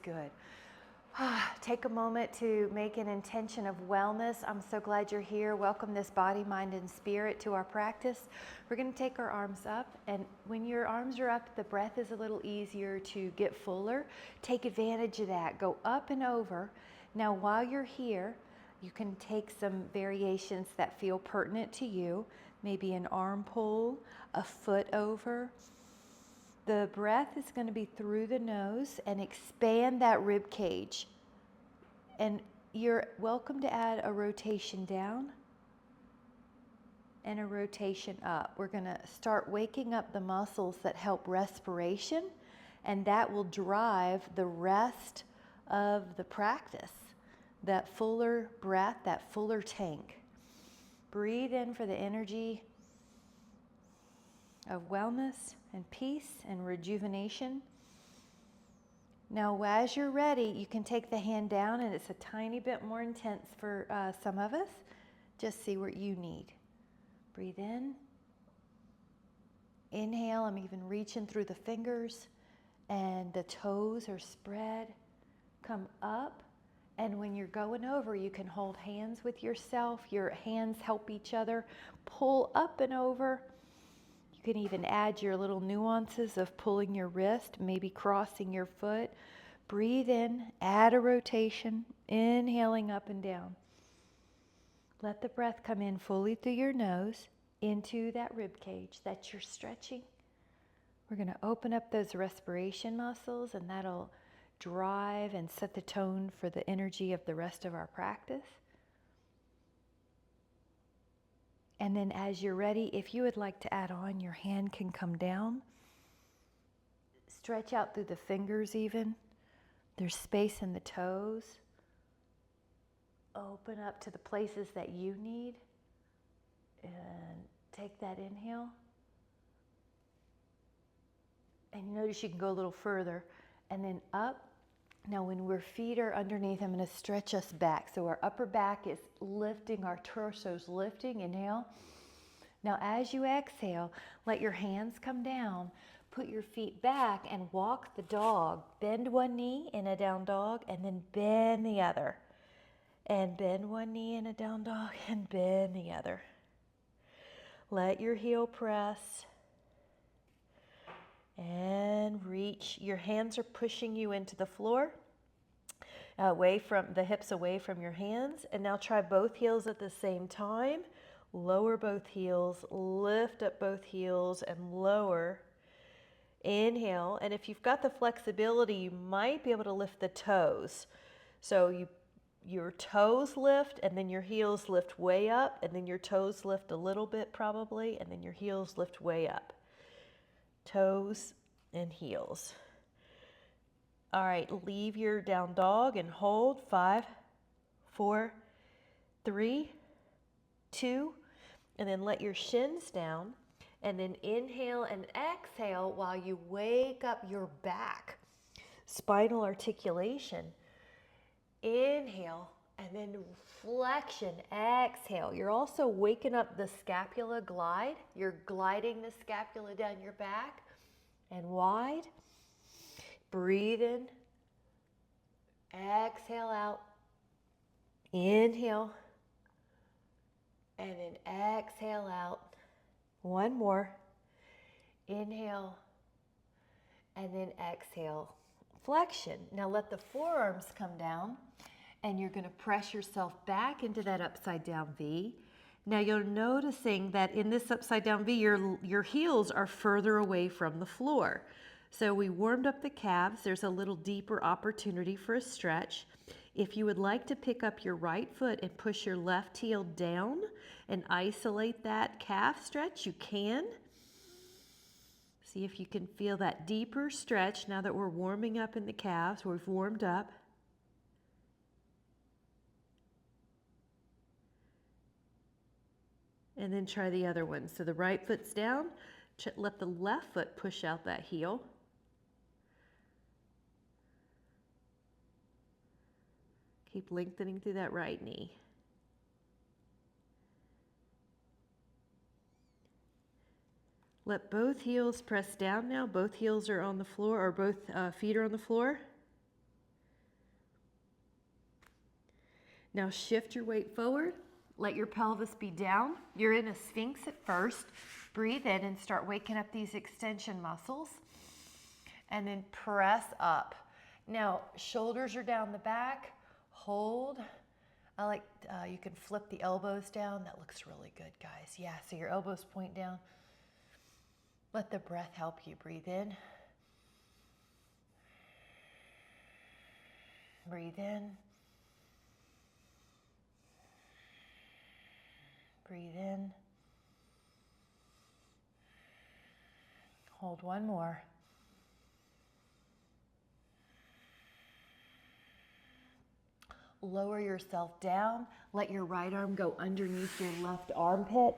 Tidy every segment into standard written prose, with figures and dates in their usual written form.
Good. Take a moment to make an intention of wellness. I'm so glad you're here. Welcome this body, mind, and spirit to our practice. We're going to take our arms up, and when your arms are up, the breath is a little easier to get fuller. Take advantage of that. Go up and over. Now, while you're here, you can take some variations that feel pertinent to you. Maybe an arm pull, a foot over. The breath is going to be through the nose and expand that rib cage. And you're welcome to add a rotation down and a rotation up. We're going to start waking up the muscles that help respiration, and that will drive the rest of the practice. That fuller breath, that fuller tank. Breathe in for the energy of wellness and peace and rejuvenation. Now, as you're ready, you can take the hand down, and it's a tiny bit more intense for some of us. Just see what you need. Breathe in. Inhale, I'm even reaching through the fingers, and the toes are spread. Come up, and when you're going over, you can hold hands with yourself. Your hands help each other. Pull up and over. You can even add your little nuances of pulling your wrist, maybe crossing your foot. Breathe in, add a rotation, inhaling up and down. Let the breath come in fully through your nose into that rib cage that you're stretching. We're going to open up those respiration muscles, and that'll drive and set the tone for the energy of the rest of our practice. And then as you're ready, if you would like to add on, your hand can come down. Stretch out through the fingers even. There's space in the toes. Open up to the places that you need. And take that inhale. And you notice you can go a little further. And then up. Now when our feet are underneath, I'm going to stretch us back. So our upper back is lifting, our torso's lifting. Inhale. Now as you exhale, let your hands come down. Put your feet back and walk the dog. Bend one knee in a down dog, and then bend the other. And bend one knee in a down dog, and bend the other. Let your heel press. And reach. Your hands are pushing you into the floor, away from the hips, away from your hands. And now try both heels at the same time. Lower both heels, lift up both heels, and lower. Inhale. And if you've got the flexibility, you might be able to lift the toes. So your toes lift, and then your heels lift way up, and then your toes lift a little bit probably, and then your heels lift way up. Toes and heels. All right, leave your down dog and hold. 5, 4, 3, 2, and then let your shins down, and then inhale and exhale while you wake up your back. Spinal articulation. Inhale, and then flexion, exhale. You're also waking up the scapula glide. You're gliding the scapula down your back and wide. Breathe in, exhale out, inhale, and then exhale out. One more, inhale, and then exhale, flexion. Now let the forearms come down, and you're going to press yourself back into that upside down V. Now you're noticing that in this upside down V, your heels are further away from the floor. So we warmed up the calves. There's a little deeper opportunity for a stretch. If you would like to pick up your right foot and push your left heel down and isolate that calf stretch, you can. See if you can feel that deeper stretch now that we're warming up in the calves. We've warmed up. And then try the other one. So the right foot's down. Let the left foot push out that heel. Keep lengthening through that right knee. Let both heels press down now. Both heels are on the floor, or both feet are on the floor. Now shift your weight forward. Let your pelvis be down. You're in a sphinx at first. Breathe in and start waking up these extension muscles. And then press up. Now, shoulders are down the back. Hold. I like, you can flip the elbows down. That looks really good, guys. Yeah, so your elbows point down. Let the breath help you. Breathe in. Breathe in. Breathe in. Hold one more. Lower yourself down. Let your right arm go underneath your left armpit.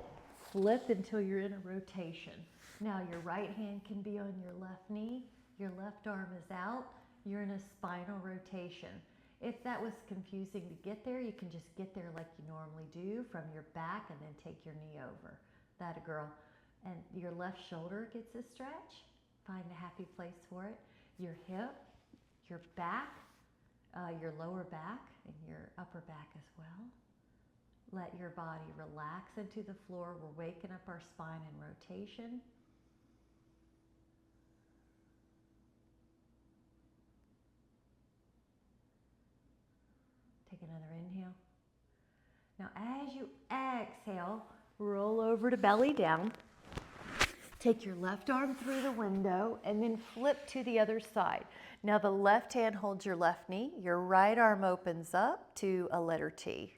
Flip until you're in a rotation. Now your right hand can be on your left knee. Your left arm is out. You're in a spinal rotation. If that was confusing to get there, you can just get there like you normally do from your back and then take your knee over. That a girl. And your left shoulder gets a stretch. Find a happy place for it. Your hip, your back, your lower back and your upper back as well. Let your body relax into the floor. We're waking up our spine in rotation. Take another inhale. Now as you exhale, roll over to belly down. Take your left arm through the window and then flip to the other side. Now the left hand holds your left knee. Your right arm opens up to a letter T.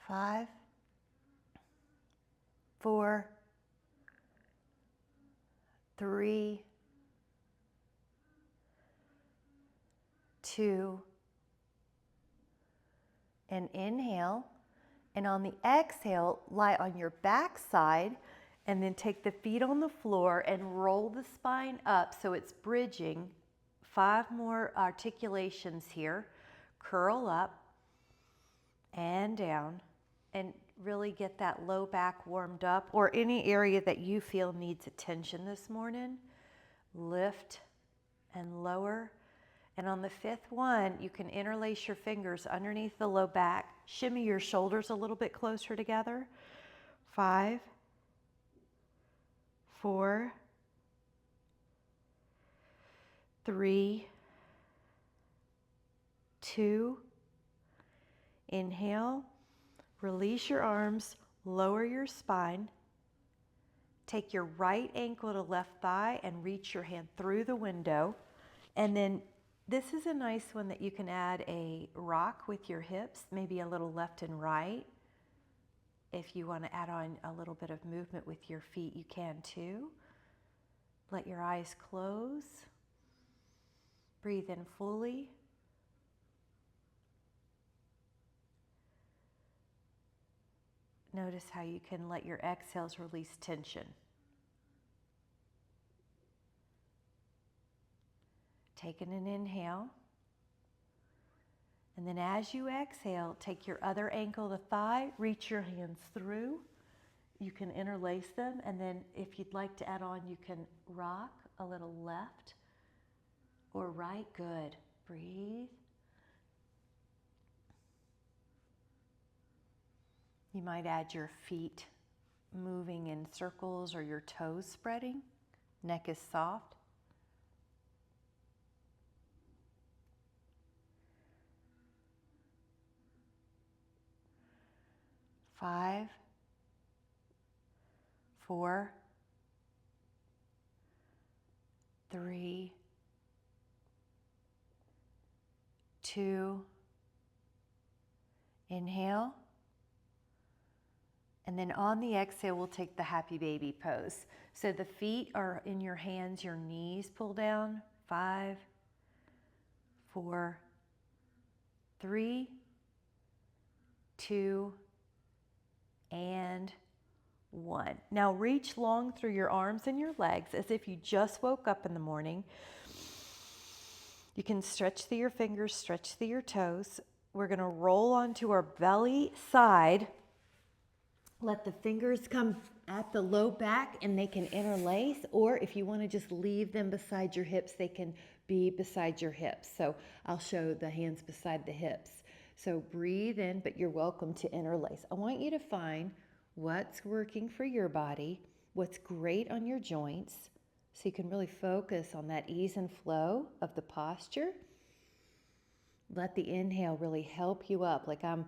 Five, 4, 3, 2, and inhale. And on the exhale, lie on your back side and then take the feet on the floor and roll the spine up so it's bridging. 5 more articulations here. Curl up and down and really get that low back warmed up, or any area that you feel needs attention this morning. Lift and lower. And on the 5th one, you can interlace your fingers underneath the low back. Shimmy your shoulders a little bit closer together. 5, 4, 3, 2. Inhale. Release your arms. Lower your spine. Take your right ankle to left thigh and reach your hand through the window. And then this is a nice one that you can add a rock with your hips, maybe a little left and right. If you want to add on a little bit of movement with your feet, you can too. Let your eyes close. Breathe in fully. Notice how you can let your exhales release tension. Taking an inhale. And then as you exhale, take your other ankle to thigh, reach your hands through. You can interlace them, and then if you'd like to add on, you can rock a little left or right. Good. Breathe. You might add your feet moving in circles or your toes spreading. Neck is soft. Five, 4, 3, 2. Inhale. And then on the exhale, we'll take the happy baby pose. So the feet are in your hands, your knees pull down. 5, 4, 3, 2, and 1. Now reach long through your arms and your legs as if you just woke up in the morning. You can stretch through your fingers, stretch through your toes. We're going to roll onto our belly side. Let the fingers come at the low back and they can interlace, or if you want to just leave them beside your hips, they can be beside your hips. So I'll show the hands beside the hips. So breathe in, but you're welcome to interlace. I want you to find what's working for your body, what's great on your joints, so you can really focus on that ease and flow of the posture. Let the inhale really help you up, like I'm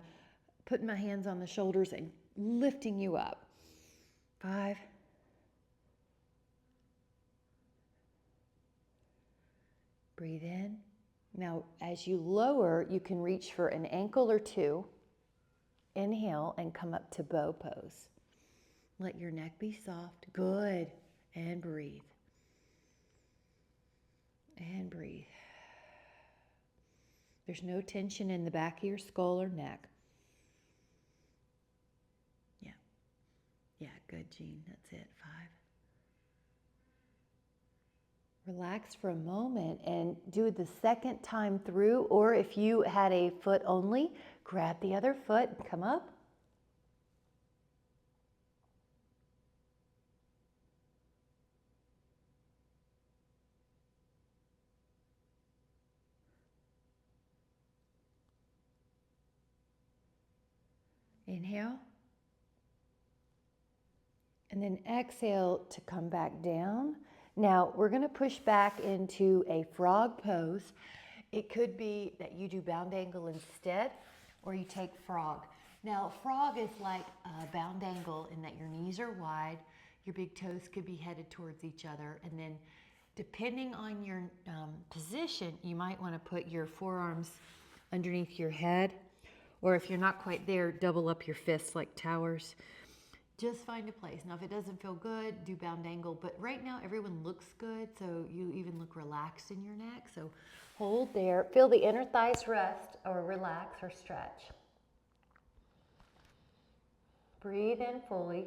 putting my hands on the shoulders and lifting you up. 5. Breathe in. Now, as you lower, you can reach for an ankle or two. Inhale and come up to bow pose. Let your neck be soft. Good. And breathe. And breathe. There's no tension in the back of your skull or neck. Yeah, good, Jean. That's it. 5. Relax for a moment and do the second time through, or if you had a foot only, grab the other foot and come up. Inhale. And then exhale to come back down. Now we're going to push back into a frog pose. It could be that you do bound angle instead, or you take frog. Now frog is like a bound angle in that your knees are wide, your big toes could be headed towards each other, and then depending on your position, you might want to put your forearms underneath your head, or if you're not quite there, double up your fists like towers. Just find a place. Now, if it doesn't feel good, do bound angle. But right now, everyone looks good, so you even look relaxed in your neck. So hold there. Feel the inner thighs rest or relax or stretch. Breathe in fully.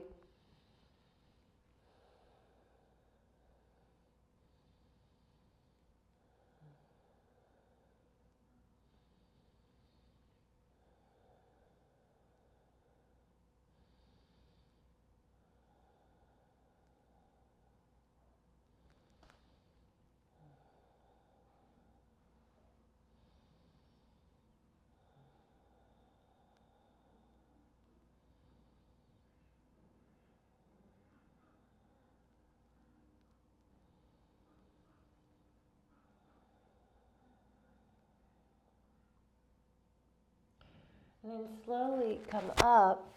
And then slowly come up,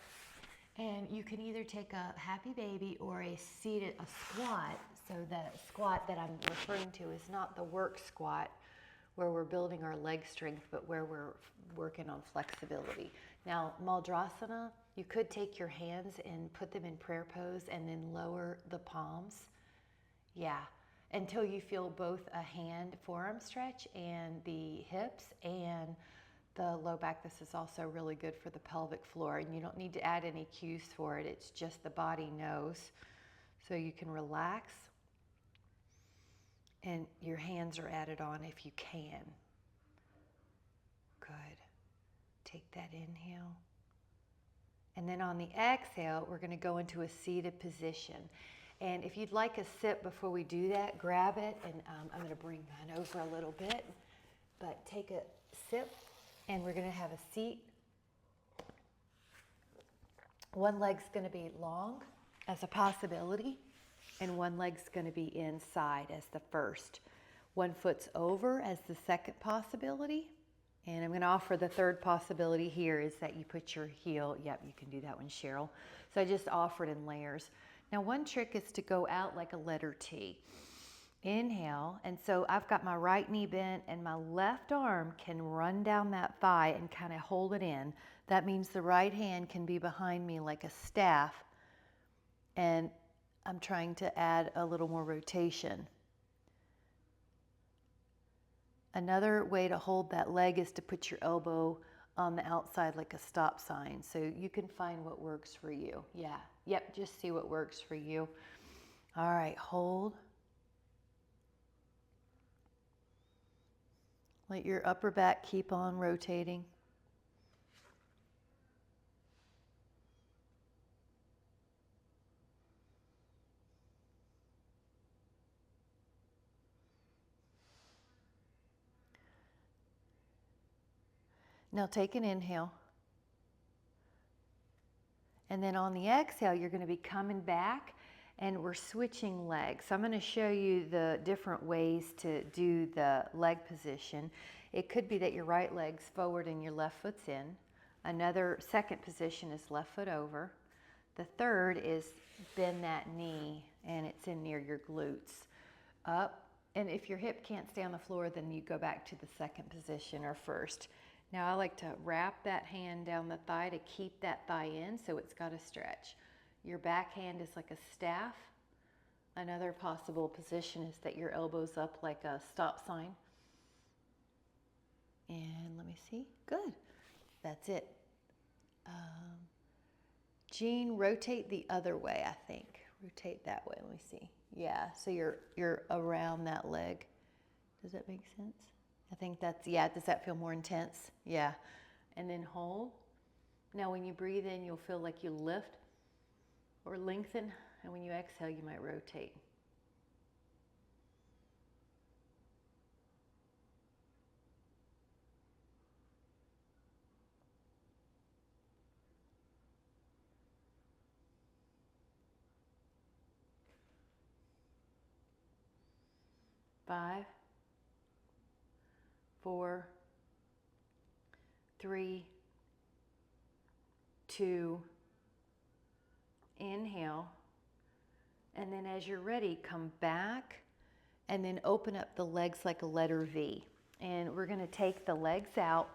and you can either take a happy baby or a squat. So the squat that I'm referring to is not the work squat where we're building our leg strength, but where we're working on flexibility. Now, Maldrasana, you could take your hands and put them in prayer pose and then lower the palms. Yeah, until you feel both a hand forearm stretch and the hips and the low back. This is also really good for the pelvic floor, and you don't need to add any cues for it. It's just the body knows. So you can relax, and your hands are added on if you can. Good. Take that inhale. And then on the exhale, we're going to go into a seated position. And if you'd like a sip before we do that, grab it. And I'm going to bring mine over a little bit. But take a sip, and we're going to have a seat. One leg's going to be long as a possibility, and one leg's going to be inside as the first. One foot's over as the second possibility. And I'm going to offer the third possibility here is that you put your heel, yep, you can do that one, Cheryl. So I just offered in layers. Now one trick is to go out like a letter T. Inhale, and so I've got my right knee bent and my left arm can run down that thigh and kind of hold it in. That means the right hand can be behind me like a staff, and I'm trying to add a little more rotation. Another way to hold that leg is to put your elbow on the outside like a stop sign. So you can find what works for you. Yeah, Yep, just see what works for you. All right, hold. Let your upper back keep on rotating. Now take an inhale. And then on the exhale, you're going to be coming back and we're switching legs. So I'm going to show you the different ways to do the leg position. It could be that your right leg's forward and your left foot's in. Another second position is left foot over. The third is bend that knee and it's in near your glutes. Up. And if your hip can't stay on the floor, then you go back to the second position or first. Now I like to wrap that hand down the thigh to keep that thigh in so it's got a stretch. Your back hand is like a staff. Another possible position is that your elbow's up like a stop sign. And let me see. Good. That's it. Jean, rotate the other way, I think. Rotate that way. Let me see. Yeah, so you're around that leg. Does that make sense? I think that's, yeah, does that feel more intense? Yeah. And then hold. Now when you breathe in, you'll feel like you lift or lengthen. And when you exhale, you might rotate. Five, 4, 3, 2, inhale, and then as you're ready, come back and then open up the legs like a letter V. And we're going to take the legs out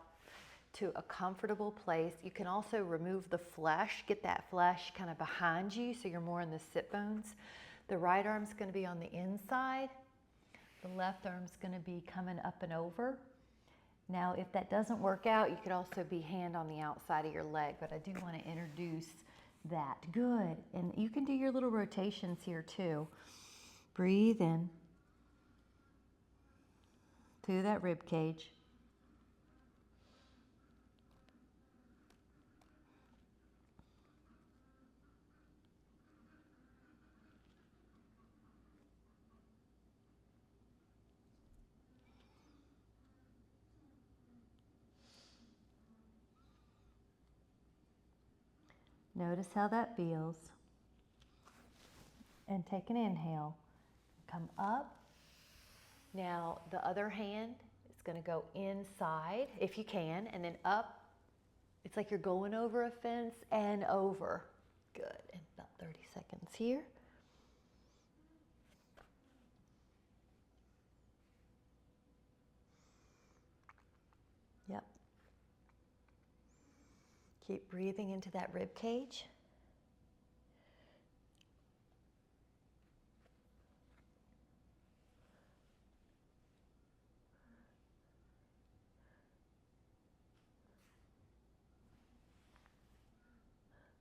to a comfortable place. You can also remove the flesh, get that flesh kind of behind you so you're more in the sit bones. The right arm's going to be on the inside. The left arm's going to be coming up and over. Now, if that doesn't work out, you could also be hand on the outside of your leg, but I do want to introduce that. Good. And you can do your little rotations here too. Breathe in through that rib cage. Notice how that feels. And take an inhale. Come up. Now the other hand is going to go inside if you can, and then up. It's like you're going over a fence and over. Good. And about 30 seconds here. Yep. Keep breathing into that rib cage.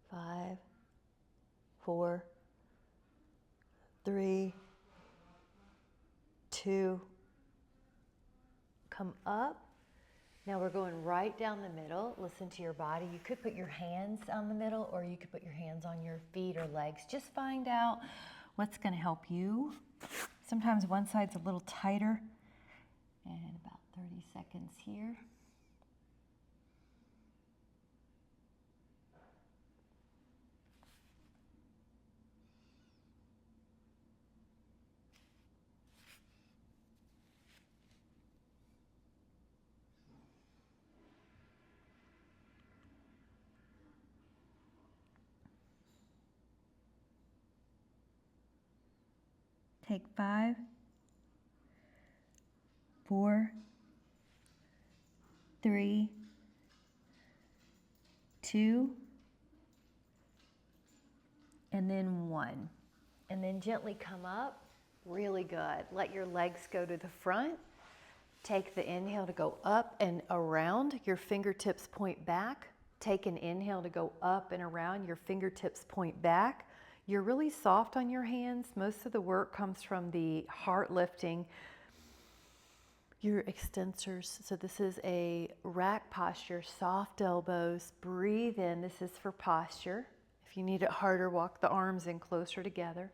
Five, 4, 3, 2, come up. Now we're going right down the middle. Listen to your body. You could put your hands on the middle or you could put your hands on your feet or legs. Just find out what's going to help you. Sometimes one side's a little tighter. And about 30 seconds here. Take 5, 4, 3, 2, and then 1. And then gently come up. Really good. Let your legs go to the front. Take the inhale to go up and around. Your fingertips point back. Take an inhale to go up and around. Your fingertips point back. You're really soft on your hands. Most of the work comes from the heart lifting your extensors. So this is a rack posture, soft elbows, breathe in. This is for posture. If you need it harder, walk the arms in closer together.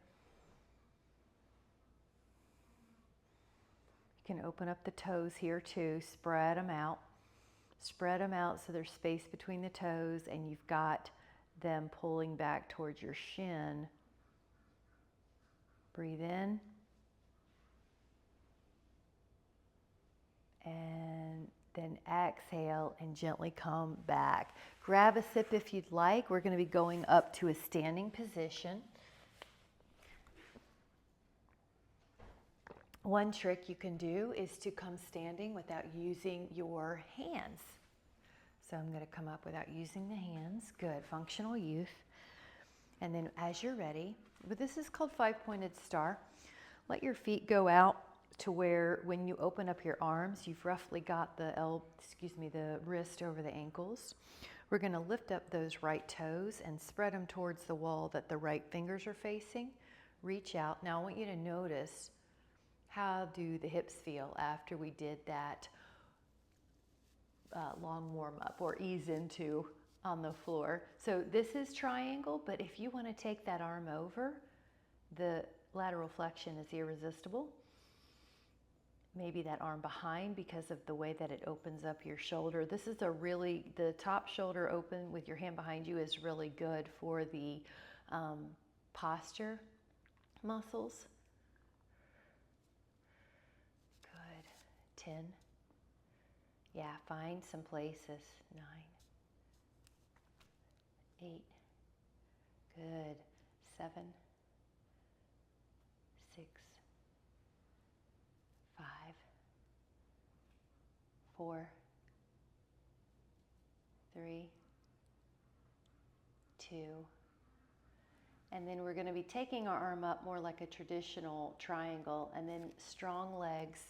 You can open up the toes here too, spread them out. Spread them out so there's space between the toes and you've got them pulling back towards your shin. Breathe in. And then exhale and gently come back. Grab a sip if you'd like. We're going to be going up to a standing position. One trick you can do is to come standing without using your hands. So I'm going to come up without using the hands. Good, functional youth. And then as you're ready, but this is called 5-pointed star. Let your feet go out to where when you open up your arms, you've roughly got the wrist over the ankles. We're going to lift up those right toes and spread them towards the wall that the right fingers are facing. Reach out. Now I want you to notice, how do the hips feel after we did that long warm up or ease into on the floor? So this is triangle, but if you want to take that arm over, the lateral flexion is irresistible. Maybe that arm behind because of the way that it opens up your shoulder. This is the top shoulder open with your hand behind you is really good for the posture muscles. Good. 10. Yeah, find some places. 9. 8. Good. 7. 6. 5. 4. 3. 2. And then we're going to be taking our arm up more like a traditional triangle, and then strong legs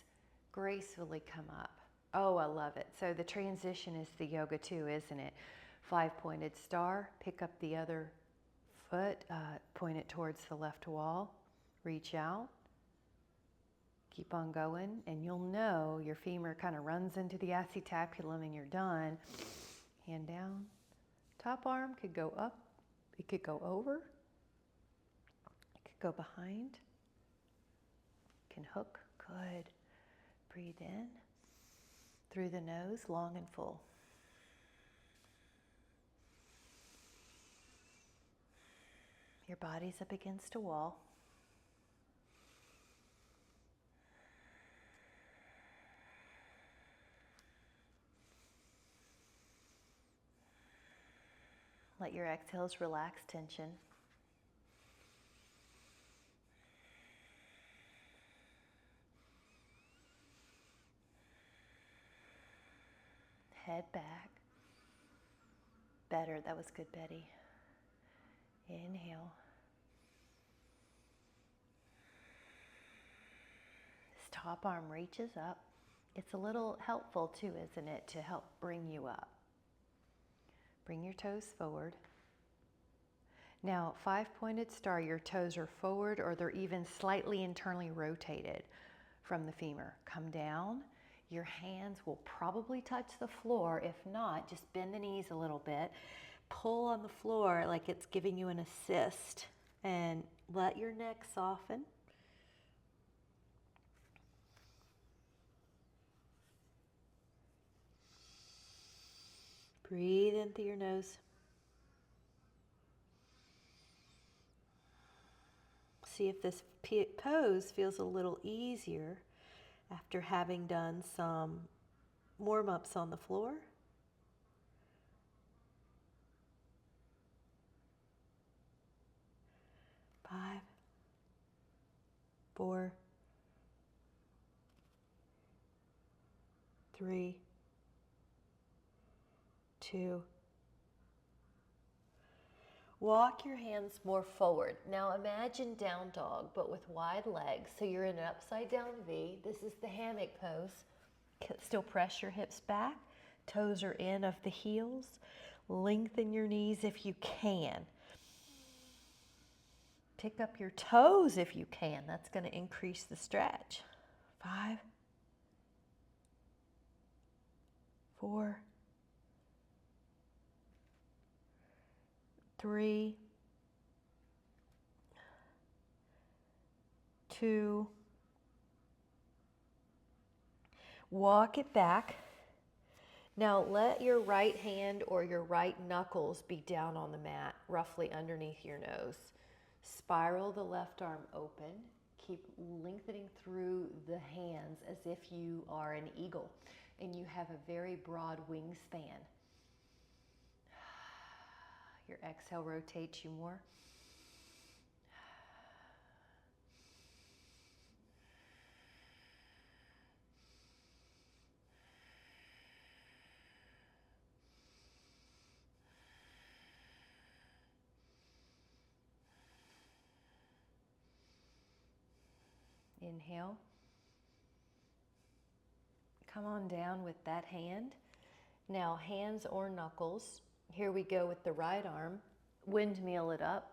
gracefully come up. Oh, I love it. So the transition is the yoga too, isn't it? 5-pointed star, pick up the other foot, point it towards the left wall, reach out, keep on going, and you'll know your femur kind of runs into the acetabulum and you're done. Hand down. Top arm could go up, it could go over, it could go behind, can hook. Good. Breathe in through the nose, long and full. Your body's up against a wall. Let your exhales relax tension. Head back. Better. That was good, Betty. Inhale. This top arm reaches up. It's a little helpful too, isn't it, to help bring you up. Bring your toes forward. Now, 5-pointed star, your toes are forward or they're even slightly internally rotated from the femur. Come down. Your hands will probably touch the floor. If not, just bend the knees a little bit. Pull on the floor like it's giving you an assist. And let your neck soften. Breathe in through your nose. See if this pose feels a little easier after having done some warm-ups on the floor. Five, 4, 3, 2. Walk your hands more forward. Now imagine down dog, but with wide legs. So you're in an upside down V. This is the hammock pose. Still press your hips back. Toes are in of the heels. Lengthen your knees if you can. Pick up your toes if you can. That's going to increase the stretch. 5, 4, 3, 2. Walk it back. Now let your right hand or your right knuckles be down on the mat, roughly underneath your nose. Spiral the left arm open. Keep lengthening through the hands as if you are an eagle and you have a very broad wingspan. Your exhale rotates you more. Inhale. Come on down with that hand. Now hands or knuckles. Here we go with the right arm. Windmill it up.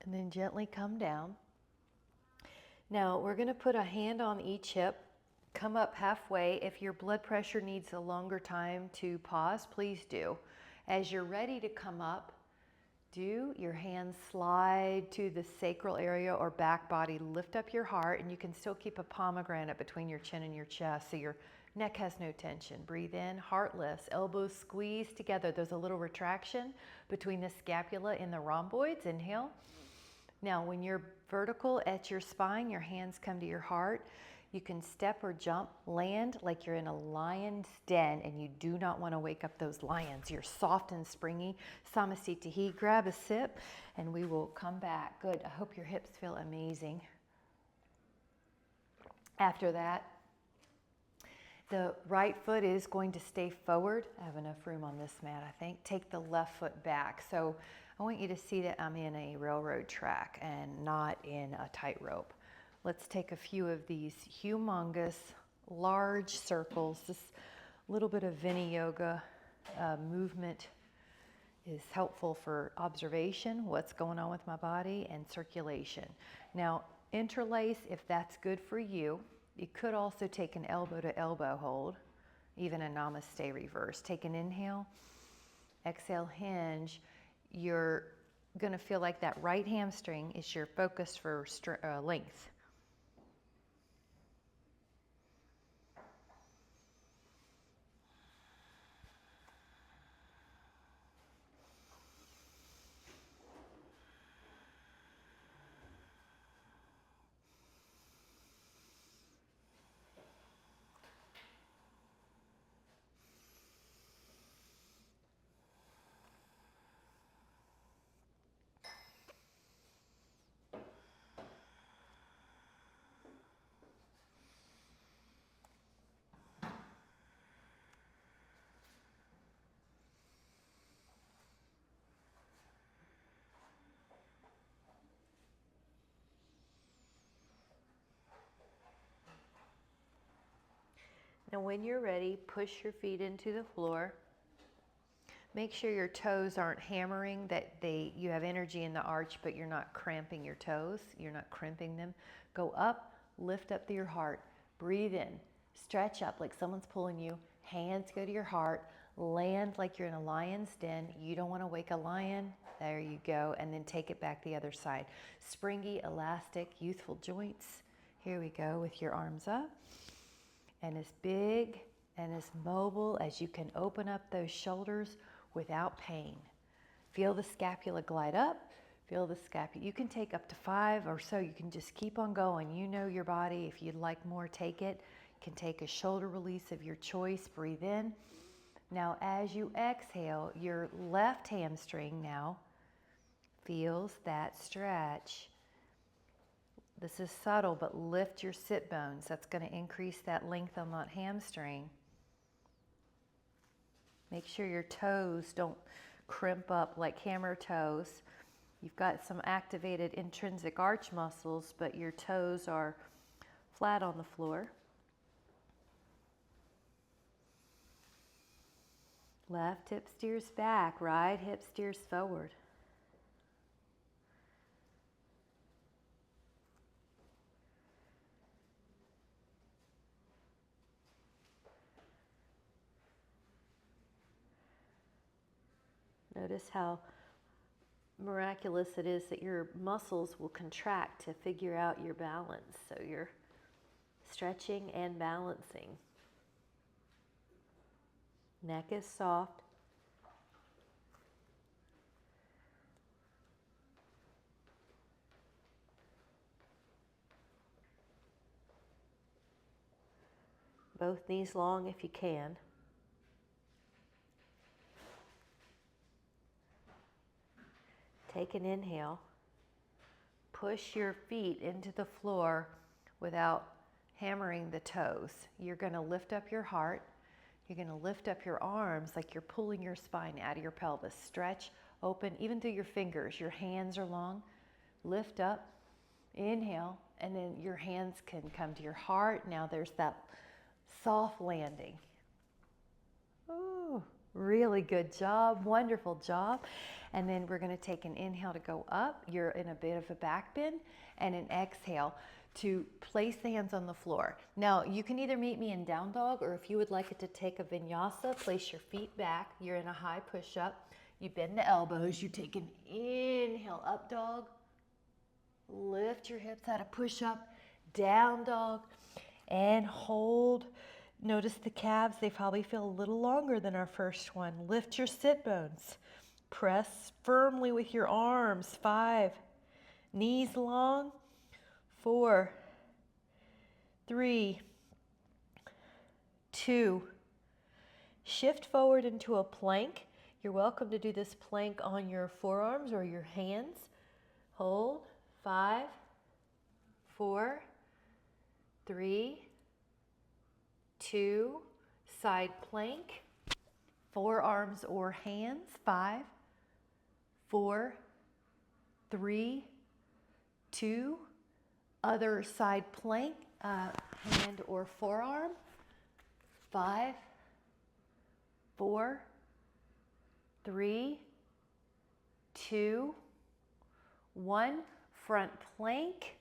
And then gently come down. Now we're going to put a hand on each hip, come up halfway. If your blood pressure needs a longer time to pause, please do. As you're ready to come up, do your hands slide to the sacral area or back body, lift up your heart, and you can still keep a pomegranate between your chin and your chest so your neck has no tension. Breathe in, heart lifts, elbows squeeze together. There's a little retraction between the scapula and the rhomboids. Inhale. Now, when you're vertical at your spine, your hands come to your heart. You can step or jump, land like you're in a lion's den, and you do not want to wake up those lions. You're soft and springy. Samasthiti. Grab a sip, and we will come back. Good. I hope your hips feel amazing. After that, the right foot is going to stay forward. I have enough room on this mat, I think. Take the left foot back. So I want you to see that I'm in a railroad track and not in a tightrope. Let's take a few of these humongous, large circles. This little bit of Vinyasa movement is helpful for observation, what's going on with my body, and circulation. Now, interlace if that's good for you. You could also take an elbow to elbow hold, even a namaste reverse. Take an inhale, exhale, hinge. You're going to feel like that right hamstring is your focus for length. Now when you're ready, push your feet into the floor. Make sure your toes aren't hammering, that you have energy in the arch, but you're not cramping your toes. You're not crimping them. Go up, lift up to your heart. Breathe in. Stretch up like someone's pulling you. Hands go to your heart. Land like you're in a lion's den. You don't want to wake a lion. There you go. And then take it back the other side. Springy, elastic, youthful joints. Here we go with your arms up. And as big and as mobile as you can open up those shoulders without pain. Feel the scapula glide up. Feel the scapula. You can take up to 5 or so. You can just keep on going. You know your body. If you'd like more, take it. You can take a shoulder release of your choice. Breathe in. Now, as you exhale, your left hamstring now feels that stretch. This is subtle, but lift your sit bones. That's going to increase that length on that hamstring. Make sure your toes don't crimp up like hammer toes. You've got some activated intrinsic arch muscles, but your toes are flat on the floor. Left hip steers back, right hip steers forward. Notice how miraculous it is that your muscles will contract to figure out your balance. So you're stretching and balancing. Neck is soft. Both knees long if you can. Take an inhale. Push your feet into the floor without hammering the toes. You're going to lift up your heart. You're going to lift up your arms like you're pulling your spine out of your pelvis. Stretch, open, even through your fingers. Your hands are long. Lift up, inhale, and then your hands can come to your heart. Now there's that soft landing. Ooh, really good job, wonderful job. And then we're going to take an inhale to go up. You're in a bit of a back bend, and an exhale to place the hands on the floor. Now, you can either meet me in down dog, or if you would like it to take a vinyasa, place your feet back. You're in a high push-up. You bend the elbows. You take an inhale, up dog. Lift your hips out of push-up, down dog, and hold. Notice the calves, they probably feel a little longer than our first one. Lift your sit bones. Press firmly with your arms. 5. Knees long. 4, 3, 2. Shift forward into a plank. You're welcome to do this plank on your forearms or your hands. Hold. 5, 4, 3, 2. Side plank. Forearms or hands. 5, 4, 3, 2. Other side plank, hand or forearm. 5, 4, 3, 2, 1. Front plank.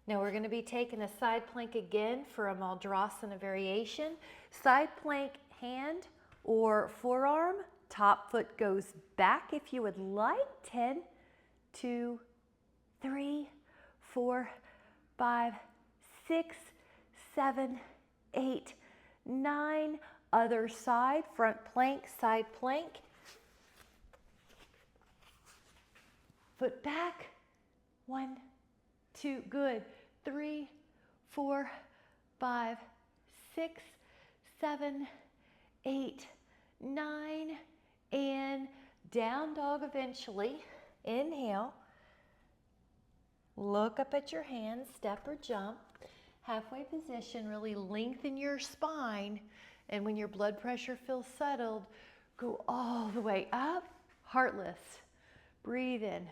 Now we're going to be taking a side plank again for a Maldrasana variation. Side plank, hand or forearm. Top foot goes back if you would like. 10, 2, 3, 4, 5, 6, 7, 8, 9. Other side, front plank, side plank. Foot back. 1, 2, good. 3, 4, 5, 6, 7, 8, 9, and down dog eventually. Inhale. Look up at your hands, step or jump. Halfway position, really lengthen your spine. And when your blood pressure feels settled, go all the way up, heartless. Breathe in.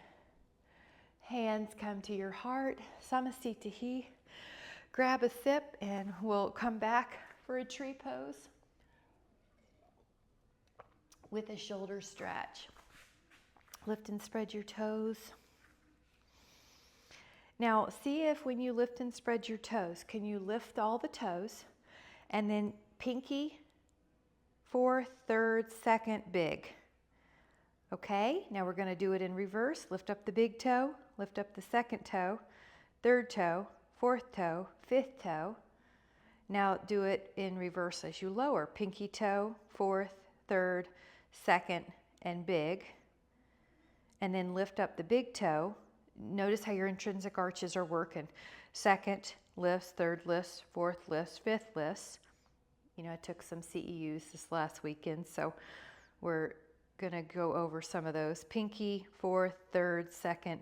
Hands come to your heart, Samasthiti. Grab a sip and we'll come back for a tree pose with a shoulder stretch. Lift and spread your toes. Now, see if when you lift and spread your toes, can you lift all the toes and then pinky, 4th, 3rd, 2nd, big. Okay, now we're going to do it in reverse. Lift up the big toe, lift up the 2nd toe, 3rd toe, 4th toe, 5th toe. Now do it in reverse as you lower. Pinky toe, 4th, 3rd, 2nd, and big. And then lift up the big toe. Notice how your intrinsic arches are working. 2nd lifts, 3rd lifts, 4th lifts, 5th lifts. You know, I took some CEUs this last weekend, so we're going to go over some of those. Pinky, 4th, 3rd, 2nd,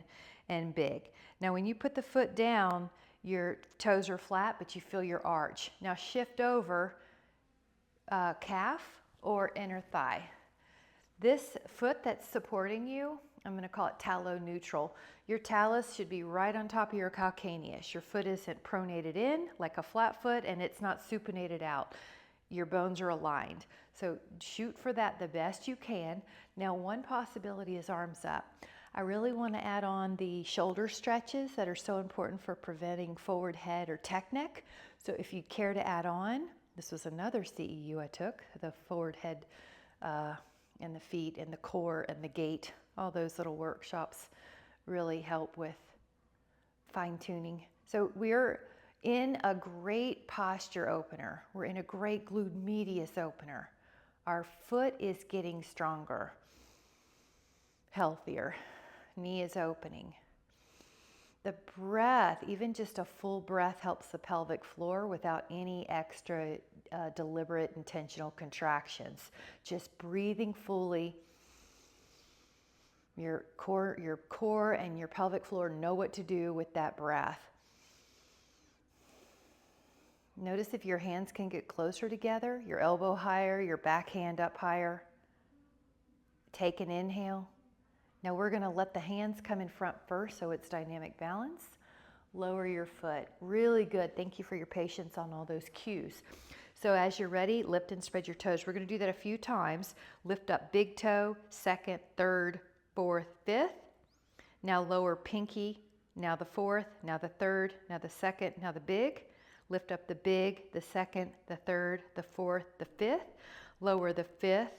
and big. Now when you put the foot down, your toes are flat, but you feel your arch. Now shift over calf or inner thigh. This foot that's supporting you, I'm going to call it talus neutral. Your talus should be right on top of your calcaneus. Your foot isn't pronated in like a flat foot, and it's not supinated out. Your bones are aligned. So shoot for that the best you can. Now, one possibility is arms up. I really want to add on the shoulder stretches that are so important for preventing forward head or tech neck. So if you care to add on, this was another CEU I took, the forward head and the feet and the core and the gait. All those little workshops really help with fine tuning. So we're in a great posture opener. We're in a great glued medius opener. Our foot is getting stronger, healthier. Knee is opening. The breath, even just a full breath, helps the pelvic floor without any extra deliberate intentional contractions. Just breathing fully. Your core and your pelvic floor know what to do with that breath. Notice if your hands can get closer together, your elbow higher, your back hand up higher. Take an inhale. Now we're going to let the hands come in front first so it's dynamic balance. Lower your foot. Really good. Thank you for your patience on all those cues. So as you're ready, lift and spread your toes. We're going to do that a few times. Lift up big toe, second, third, fourth, fifth. Now lower pinky, now the fourth, now the third, now the second, now the big. Lift up the big, the second, the third, the fourth, the fifth. Lower the fifth.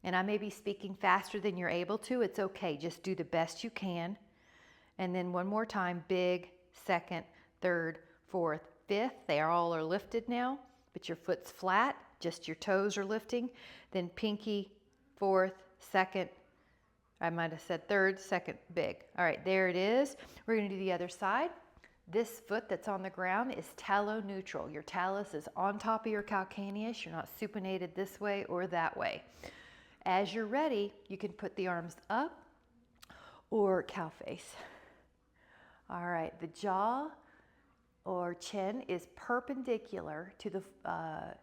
And I may be speaking faster than you're able to. It's okay. Just do the best you can. And then one more time, big, second, third, fourth, fifth. They all are lifted now, but your foot's flat. Just your toes are lifting. Then pinky, fourth, second. I might have said third, second, big. All right, there it is. We're going to do the other side. This foot that's on the ground is talus neutral. Your talus is on top of your calcaneus. You're not supinated this way or that way. As you're ready, you can put the arms up or cow face. All right, the jaw or chin is perpendicular to the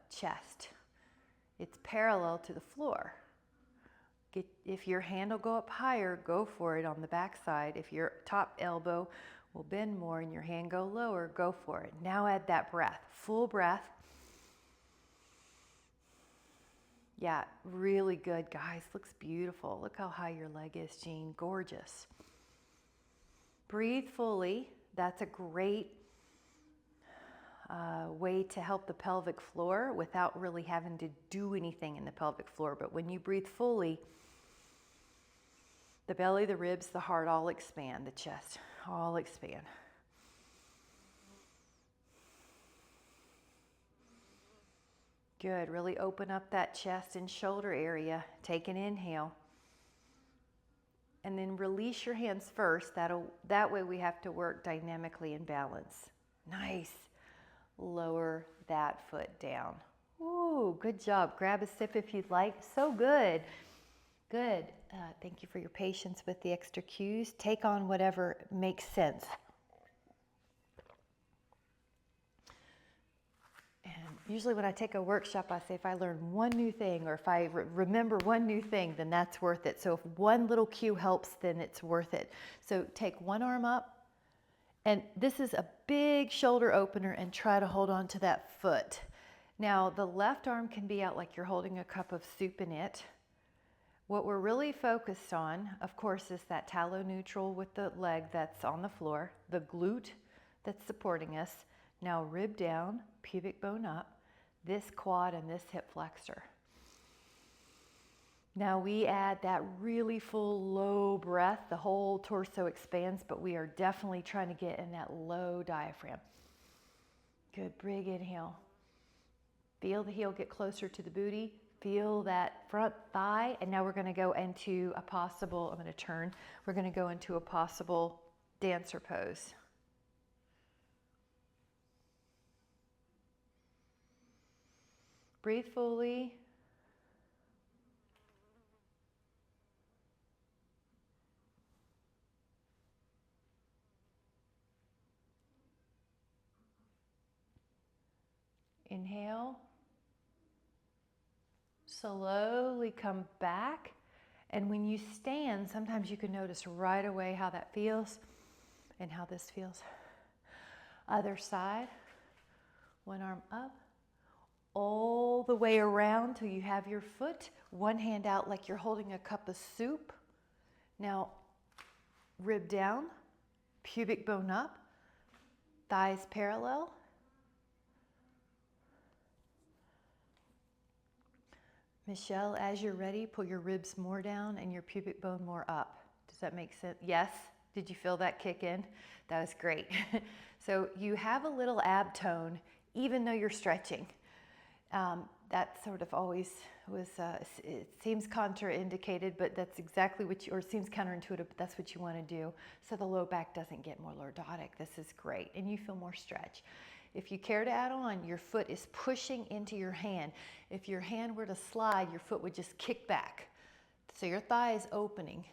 chest. It's parallel to the floor. If your hand will go up higher, go for it on the back side. If your top elbow will bend more and your hand go lower, go for it. Now add that breath, full breath. Yeah, really good, guys. Looks beautiful. Look how high your leg is, Jean. Gorgeous. Breathe fully. That's a great way to help the pelvic floor without really having to do anything in the pelvic floor. But when you breathe fully, the belly, the ribs, the heart all expand, the chest all expand. Good. Really open up that chest and shoulder area. Take an inhale. And then release your hands first. That way we have to work dynamically in balance. Nice. Lower that foot down. Ooh, good job. Grab a sip if you'd like. So good. Good. Thank you for your patience with the extra cues. Take on whatever makes sense. And usually when I take a workshop, I say if I learn one new thing or if I remember one new thing, then that's worth it. So if one little cue helps, then it's worth it. So take one arm up. And this is a big shoulder opener and try to hold on to that foot. Now the left arm can be out like you're holding a cup of soup in it. What we're really focused on, of course, is that talus neutral with the leg that's on the floor, the glute that's supporting us. Now rib down, pubic bone up, this quad and this hip flexor. Now we add that really full low breath. The whole torso expands, but we are definitely trying to get in that low diaphragm. Good, big inhale. Feel the heel get closer to the booty. Feel that front thigh, and now we're going to go into a possible, I'm going to turn, we're going to go into a possible dancer pose. Breathe fully. Inhale. Slowly come back. And when you stand, sometimes you can notice right away how that feels and how this feels. Other side. One arm up. All the way around till you have your foot. One hand out like you're holding a cup of soup. Now, rib down, pubic bone up, thighs parallel. Michelle, as you're ready, pull your ribs more down and your pubic bone more up. Does that make sense? Yes? Did you feel that kick in? That was great. So you have a little ab tone even though you're stretching. That sort of always was, it seems contraindicated, but that's exactly what you, or it seems counterintuitive, but that's what you want to do. So the low back doesn't get more lordotic. This is great. And you feel more stretch. If you care to add on, your foot is pushing into your hand. If your hand were to slide, your foot would just kick back. So your thigh is opening.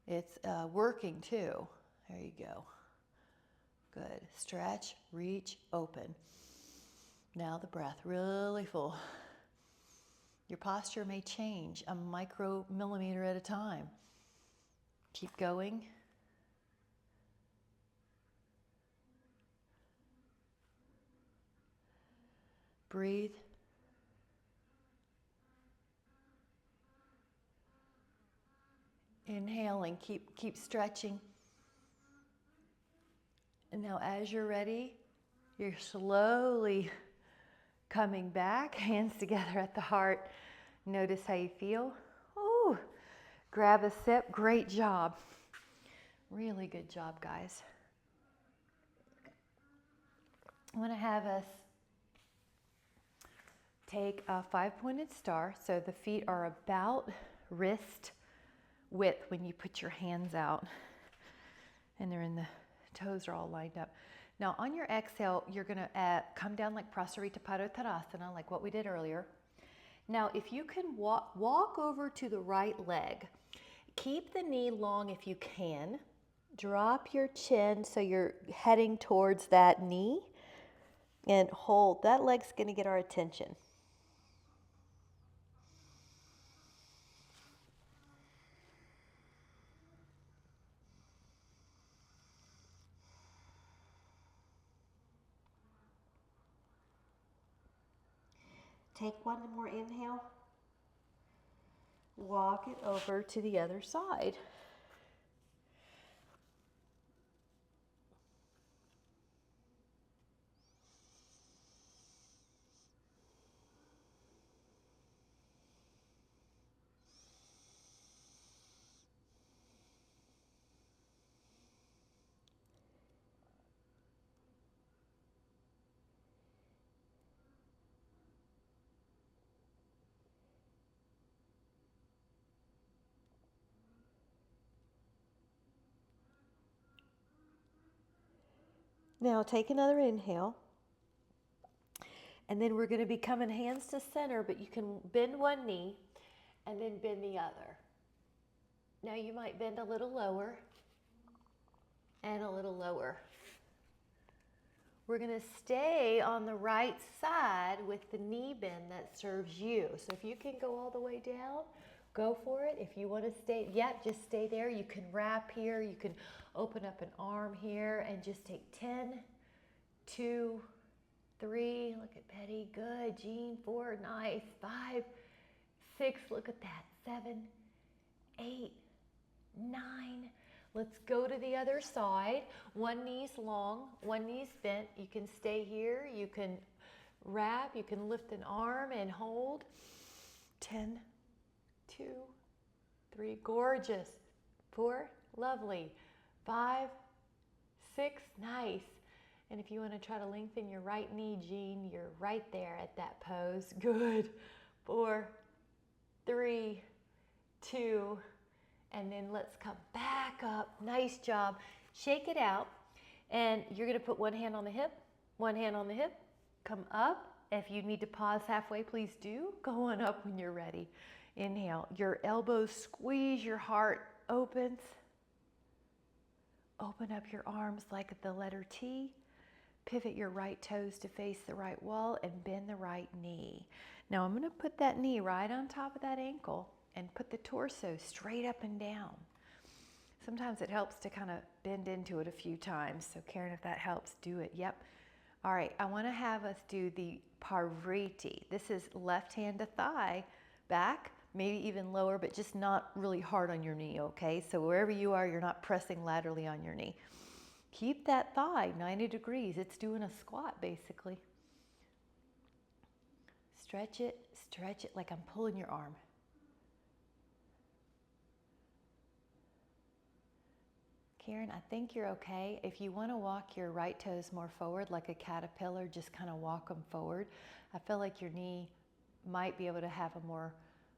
It's working too. There you go. Good. Stretch, reach, open. Now the breath, really full. Your posture may change a micromillimeter at a time. Keep going. Breathe. Inhaling, keep stretching. And now as you're ready, you're slowly coming back, hands together at the heart. Notice how you feel. Ooh, grab a sip. Great job. Really good job, guys. I want to have us take a 5-pointed star. So the feet are about wrist width when you put your hands out. And they're in the toes are all lined up. Now on your exhale, you're going to come down like Prasarita Padottanasana, like what we did earlier. Now if you can walk over to the right leg, keep the knee long if you can. Drop your chin so you're heading towards that knee and hold. That leg's going to get our attention. Take one more inhale. Walk it over to the other side. Now take another inhale. And then we're going to be coming hands to center, but you can bend one knee and then bend the other. Now you might bend a little lower and a little lower. We're going to stay on the right side with the knee bend that serves you. So if you can go all the way down, go for it. If you want to stay, just stay there. You can wrap here. You can open up an arm here and just take 10, 2, 3, look at Betty, good, Jean, 4, nice, 5, 6, look at that, 7, 8, 9, let's go to the other side. One knee's long, one knee's bent. You can stay here, you can wrap, you can lift an arm and hold. 10, 2, 3, gorgeous, 4, lovely, 5, 6, nice. And if you want to try to lengthen your right knee, Jean, you're right there at that pose. Good. 4, 3, 2, and then let's come back up. Nice job. Shake it out. And you're going to put one hand on the hip, one hand on the hip. Come up. If you need to pause halfway, please do. Go on up when you're ready. Inhale. Your elbows squeeze, your heart opens. Open up your arms like the letter T. Pivot your right toes to face the right wall and bend the right knee. Now I'm going to put that knee right on top of that ankle and put the torso straight up and down. Sometimes it helps to kind of bend into it a few times. So Karen, if that helps, do it. Yep. All right, I want to have us do the parvriti. This is left hand to thigh, back, maybe even lower, but just not really hard on your knee, okay? So wherever you are, you're not pressing laterally on your knee. Keep that thigh 90 degrees. It's doing a squat, basically. Stretch it like I'm pulling your arm. Karen, I think you're okay. If you want to walk your right toes more forward like a caterpillar, just kind of walk them forward. I feel like your knee might be able to have a more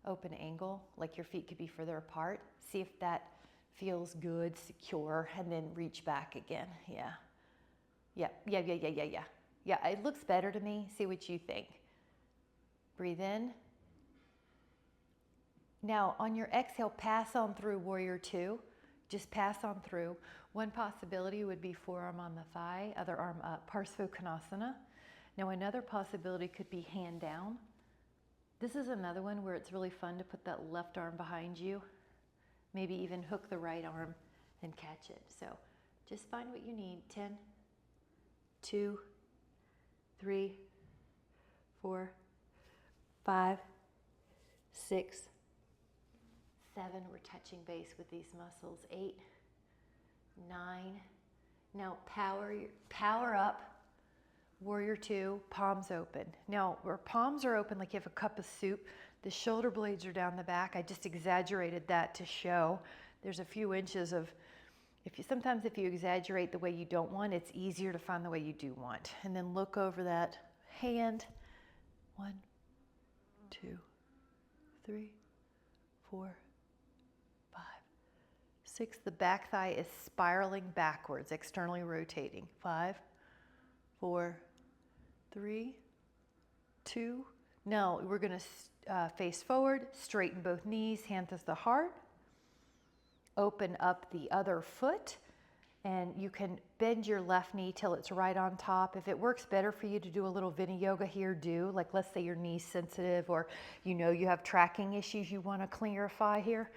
open angle, like your feet could be further apart. See if that feels good, secure, and then reach back again. Yeah. Yeah, it looks better to me. See what you think. Breathe in. Now, on your exhale, pass on through warrior two. Just pass on through. One possibility would be forearm on the thigh, other arm up, Parsvottanasana. Now another possibility could be hand down. This is another one where it's really fun to put that left arm behind you. Maybe even hook the right arm and catch it. So just find what you need. 10, 2, 3, 4, 5, 6, 7, we're touching base with these muscles. 8, 9. Now power up. Warrior two, palms open. Now, where palms are open like you have a cup of soup, the shoulder blades are down the back. I just exaggerated that to show. There's a few inches of, sometimes if you exaggerate the way you don't want, it's easier to find the way you do want. And then look over that hand. 1, 2, 3, 4, 5, 6. The back thigh is spiraling backwards, externally rotating. 5, 4, 3, 2. Now we're going to face forward, straighten both knees, hands to the heart. Open up the other foot, and you can bend your left knee till it's right on top. If it works better for you to do a little vinyasa here, do. Like let's say your knee's sensitive, or you know you have tracking issues you want to clarify here.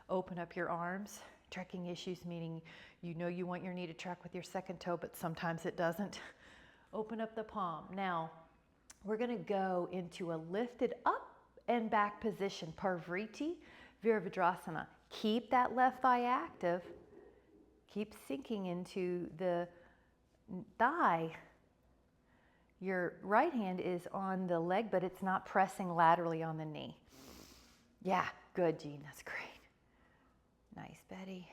Open up your arms. Tracking issues meaning you know you want your knee to track with your second toe, but sometimes it doesn't. Open up the palm. Now, we're going to go into a lifted up and back position, Parvriti Virabhadrasana. Keep that left thigh active. Keep sinking into the thigh. Your right hand is on the leg, but it's not pressing laterally on the knee. Yeah, good, Jean. That's great. Nice, Betty.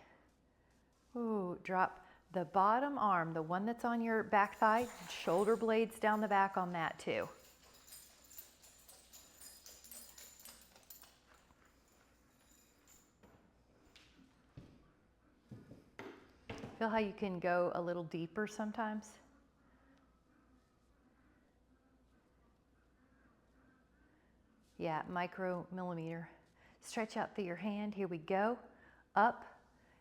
Ooh, drop the bottom arm, the one that's on your back thigh, shoulder blades down the back on that too. Feel how you can go a little deeper sometimes? Yeah, micromillimeter. Stretch out through your hand. Here we go. Up.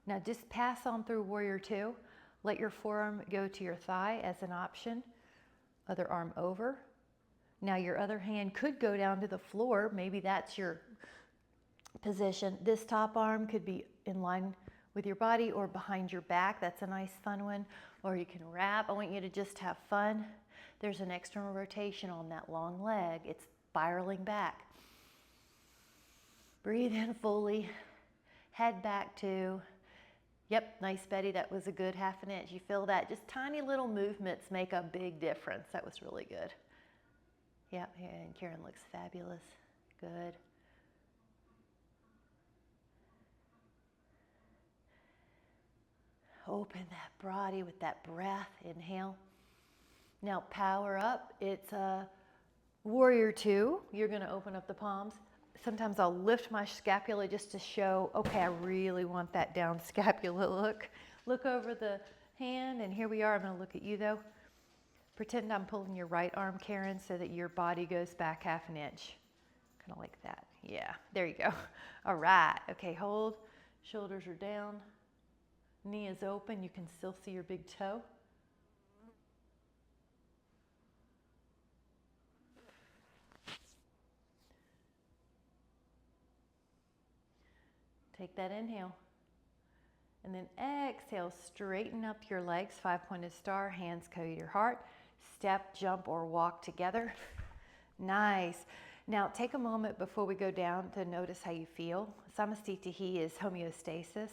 Now just pass on through warrior two. Let your forearm go to your thigh as an option. Other arm over. Now your other hand could go down to the floor. Maybe that's your position. This top arm could be in line with your body or behind your back. That's a nice fun one. Or you can wrap. I want you to just have fun. There's an external rotation on that long leg. It's spiraling back. Breathe in fully. Head back to. Yep, nice, Betty. That was a good half an inch. You feel that? Just tiny little movements make a big difference. That was really good. Yep, and Karen looks fabulous. Good. Open that body with that breath. Inhale. Now power up. It's a warrior two. You're going to open up the palms. Sometimes I'll lift my scapula just to show, okay, I really want that down scapula look. Look over the hand, and here we are. I'm going to look at you, though. Pretend I'm pulling your right arm, Karen, so that your body goes back half an inch. Kind of like that. Yeah, there you go. All right. Okay, hold. Shoulders are down. Knee is open. You can still see your big toe. Take that inhale. And then exhale, straighten up your legs, 5-pointed star, hands go to your heart. Step, jump, or walk together. Nice. Now take a moment before we go down to notice how you feel. Samasthiti is homeostasis.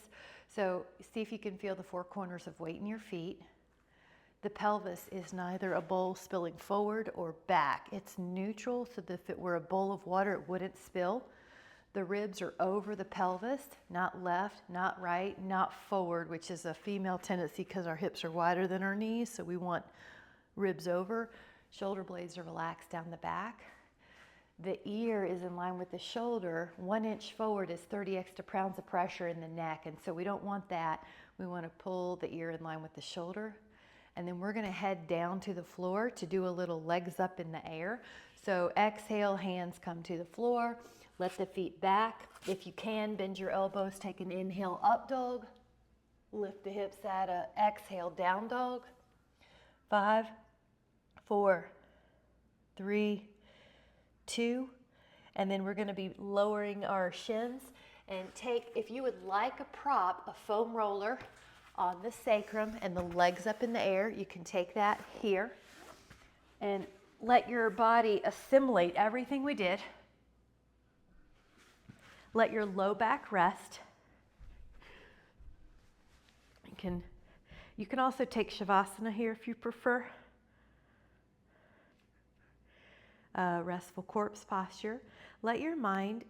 So see if you can feel the four corners of weight in your feet. The pelvis is neither a bowl spilling forward or back. It's neutral, so that if it were a bowl of water, it wouldn't spill. The ribs are over the pelvis, not left, not right, not forward, which is a female tendency because our hips are wider than our knees, so we want ribs over. Shoulder blades are relaxed down the back. The ear is in line with the shoulder. 1 inch forward is 30 extra pounds of pressure in the neck, and so we don't want that. We want to pull the ear in line with the shoulder. And then we're going to head down to the floor to do a little legs up in the air. So exhale, hands come to the floor. Let the feet back. If you can, bend your elbows. Take an inhale, up dog. Lift the hips at a exhale, down dog. 5, 4, 3, 2. And then we're going to be lowering our shins. And take, if you would like a prop, a foam roller on the sacrum and the legs up in the air, you can take that here and let your body assimilate everything we did. Let your low back rest. You can also take Shavasana here if you prefer. Restful corpse posture. Let your mind,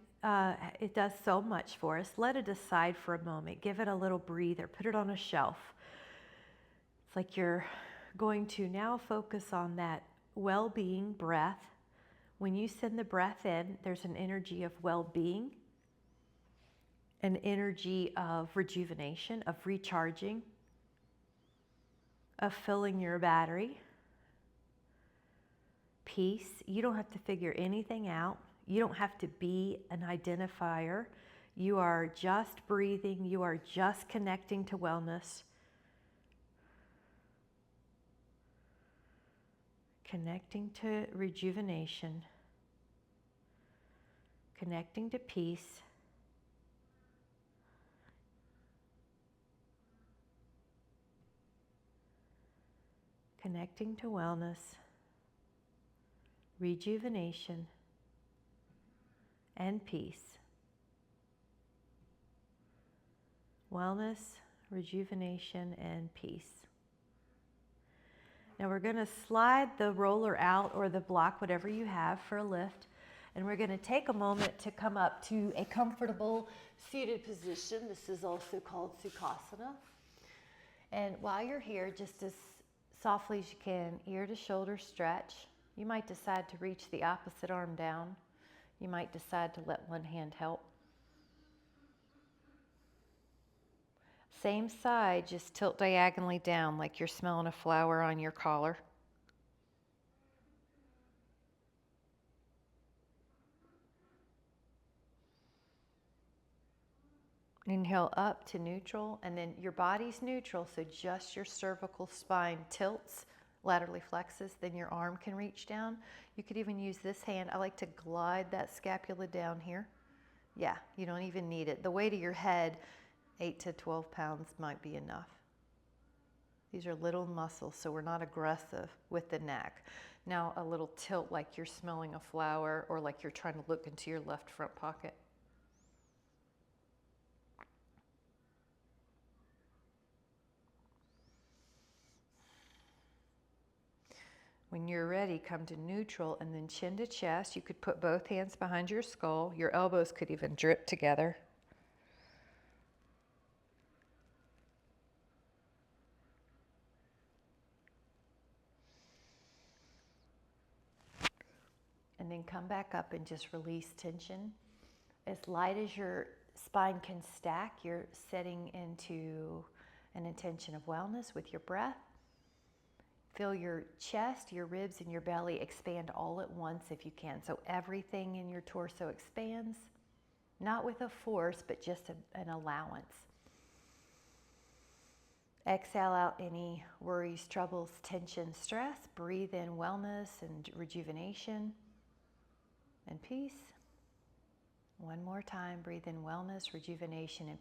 it does so much for us. Let it aside for a moment. Give it a little breather. Put it on a shelf. It's like you're going to now focus on that well-being breath. When you send the breath in, there's an energy of well-being, an energy of rejuvenation, of recharging, of filling your battery. Peace. You don't have to figure anything out. You don't have to be an identifier. You are just breathing. You are just connecting to wellness. Connecting to rejuvenation. Connecting to peace. Connecting to wellness. Rejuvenation and peace. Wellness, rejuvenation, and peace. Now we're going to slide the roller out or the block, whatever you have, for a lift. And we're going to take a moment to come up to a comfortable seated position. This is also called Sukhasana. And while you're here, just as softly as you can, ear to shoulder stretch. You might decide to reach the opposite arm down. You might decide to let one hand help. Same side, just tilt diagonally down like you're smelling a flower on your collar. Inhale up to neutral, and then your body's neutral, so just your cervical spine tilts, laterally flexes, then your arm can reach down. You could even use this hand. I like to glide that scapula down here. Yeah, you don't even need it. The weight of your head, 8 to 12 pounds, might be enough. These are little muscles, so we're not aggressive with the neck. Now a little tilt like you're smelling a flower or like you're trying to look into your left front pocket. When you're ready, come to neutral and then chin to chest. You could put both hands behind your skull. Your elbows could even drip together. And then come back up and just release tension. As light as your spine can stack, you're setting into an intention of wellness with your breath. Feel your chest, your ribs, and your belly expand all at once if you can. So everything in your torso expands, not with a force, but just an allowance. Exhale out any worries, troubles, tension, stress. Breathe in wellness and rejuvenation and peace. One more time, breathe in wellness, rejuvenation, and